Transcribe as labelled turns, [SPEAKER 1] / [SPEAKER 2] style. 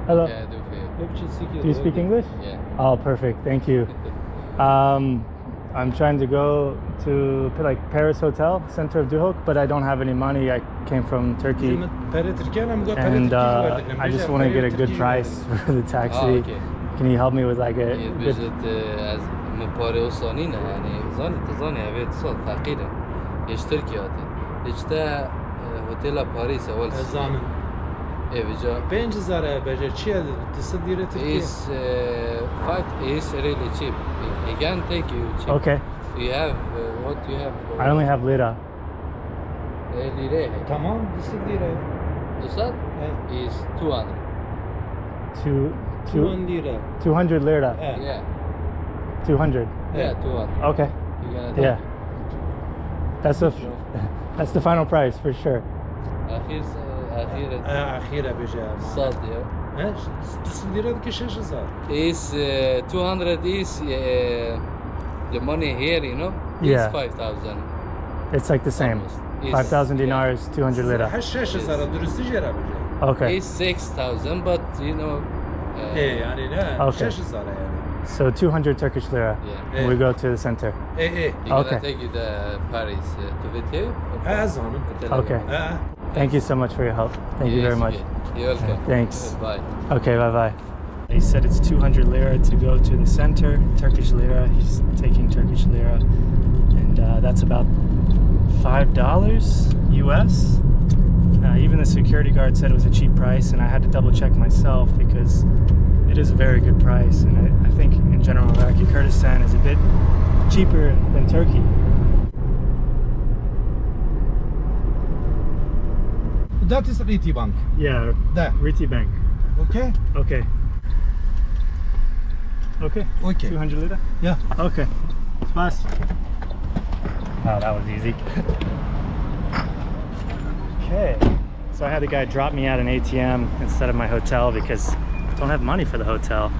[SPEAKER 1] Hello.
[SPEAKER 2] Yeah,
[SPEAKER 1] Do you speak English?
[SPEAKER 2] Yeah.
[SPEAKER 1] Oh, perfect. Thank you. I'm trying to go to like Paris Hotel, center of Duhok, but I don't have any money. I came from Turkey, and I just want to get a good price for the taxi.
[SPEAKER 2] Ah, okay.
[SPEAKER 1] Can you help me with like a good...
[SPEAKER 2] بجد از من پاره وصانينا يعني تظني هبيت صوت تقريبا ايش تركيا هتا هوتيلا باريس اول
[SPEAKER 3] زانم
[SPEAKER 2] ايه بجا
[SPEAKER 3] 5000 بجا چیه تصدیره ترکیه
[SPEAKER 2] is is really cheap. He can take you cheap.
[SPEAKER 1] Okay.
[SPEAKER 2] You have what you have?
[SPEAKER 1] I only have lira.
[SPEAKER 2] Lira.
[SPEAKER 3] tamam تصدیره
[SPEAKER 2] Dusat is 200.
[SPEAKER 1] Two,
[SPEAKER 3] 2 lira
[SPEAKER 1] 200 lira.
[SPEAKER 2] Yeah.
[SPEAKER 1] 200.
[SPEAKER 2] Yeah, 200.
[SPEAKER 1] Okay.
[SPEAKER 2] You gonna take
[SPEAKER 1] Yeah. That's the final price for sure.
[SPEAKER 2] أخير
[SPEAKER 3] اخیره بجا
[SPEAKER 2] صاد yeah.
[SPEAKER 3] تصدیره که 6000
[SPEAKER 2] Is 200 is the money here, you know?
[SPEAKER 1] Yeah.
[SPEAKER 2] Is 5,000.
[SPEAKER 1] It's like the same.
[SPEAKER 2] Almost. It's-
[SPEAKER 1] 5,000 dinars, 200 lira.
[SPEAKER 3] 6000 درستی جرا بجا
[SPEAKER 1] Okay.
[SPEAKER 2] Is 6,000, but you know.
[SPEAKER 3] یعنی نه
[SPEAKER 1] Okay.
[SPEAKER 3] 6000 yani
[SPEAKER 1] So 200 Turkish lira.
[SPEAKER 2] Yeah.
[SPEAKER 1] And we go to the center.
[SPEAKER 3] ای
[SPEAKER 2] He gonna
[SPEAKER 1] Okay.
[SPEAKER 2] take you to Paris to visit you.
[SPEAKER 3] زانم
[SPEAKER 1] Okay. Thank you so much for your help. Thank you very much.
[SPEAKER 2] You're welcome.
[SPEAKER 1] Thanks.
[SPEAKER 2] Bye.
[SPEAKER 1] Okay, bye-bye. He said it's 200 lira to go to the center, Turkish lira. He's taking Turkish lira. And that's about $5 US. Even the security guard said it was a cheap price, and I had to double check myself because it is a very good price. And I think in general, Iraqi Kurdistan is a bit cheaper than Turkey.
[SPEAKER 3] That is Riti Bank.
[SPEAKER 1] Yeah,
[SPEAKER 3] There.
[SPEAKER 1] Riti Bank.
[SPEAKER 3] Okay?
[SPEAKER 1] Okay. Okay.
[SPEAKER 3] Okay.
[SPEAKER 1] 200 lira?
[SPEAKER 3] Yeah.
[SPEAKER 1] Okay. Pass. Oh, that was easy. Okay. So I had the guy drop me at an ATM instead of my hotel because I don't have money for the hotel.